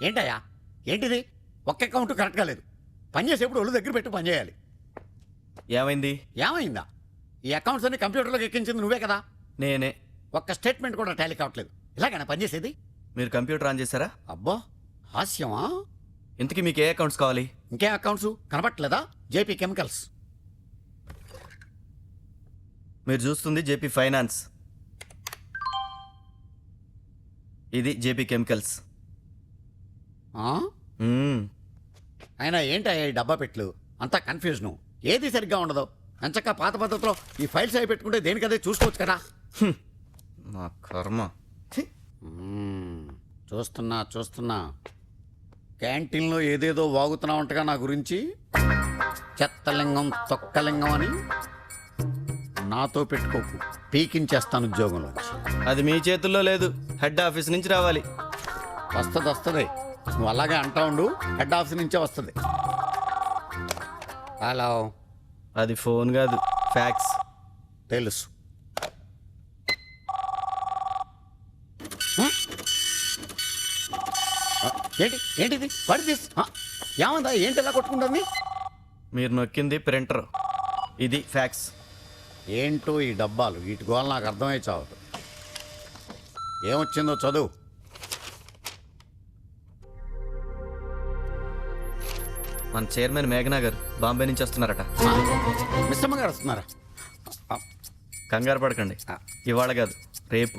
ఏంటయ్యా ఏంటిది? ఒక్క అకౌంట్ కరెక్ట్గా లేదు. పని చేసేప్పుడు ఒళ్ళు దగ్గర పెట్టి పని చేయాలి. ఏమైంది? ఏమైందా? ఈ అకౌంట్స్ అన్ని కంప్యూటర్లోకి ఎక్కించింది నువ్వే కదా. నేనే. ఒక్క స్టేట్మెంట్ కూడా టాలీ కావట్లేదు. ఇలాగైనా పని చేసేది? మీరు కంప్యూటర్ ఆన్ చేశారా? అబ్బో హాస్యమా. ఇంతకీ మీకు ఏ అకౌంట్స్ కావాలి? ఇంకేం అకౌంట్స్ కనపట్లేదా? JP chemicals. మీరు చూస్తుంది జేపీ ఫైనాన్స్, ఇది జేపీ కెమికల్స్. అయినా ఏంటయ్యా ఈ డబ్బా పెట్లు అంతా కన్ఫ్యూజను. ఏది సరిగ్గా ఉండదు. అంచక్క పాత పద్ధతిలో ఈ ఫైల్స్ అవి పెట్టుకుంటే దేనికదే చూసుకోవచ్చు కదా. నా కర్మ. చూస్తున్నా క్యాంటీన్లో ఏదేదో వాగుతున్నా ఉంటగా నా గురించి. చెత్తలింగం తొక్కలింగం అని నాతో పెట్టుకోకు, పీకించేస్తాను ఉద్యోగంలోంచి. అది మీ చేతుల్లో లేదు, హెడ్ ఆఫీస్ నుంచి రావాలి. వస్తుంది. నువ్వు అలాగే అంటా ఉండు, హెడ్ ఆఫీస్ నుంచే వస్తుంది. హలో. అది ఫోన్ కాదు, ఫ్యాక్స్. తెలుసు. ఏంటిది? What this? ఏమందా? ఏంటి ఎలా కొట్టుకుంటుంది? మీరు నొక్కింది ప్రింటర్, ఇది ఫ్యాక్స్. ఏంటో ఈ డబ్బాలు, వీటి గోల నాకు అర్థమై చావదు. ఏమొచ్చిందో చదువు. మన చైర్మన్ మేఘనా గారు బాంబే నుంచి వస్తున్నారట. మిస్సమ్మ గారు వస్తున్నారా? కంగారు పడకండి, ఇవాళ కాదు రేపు.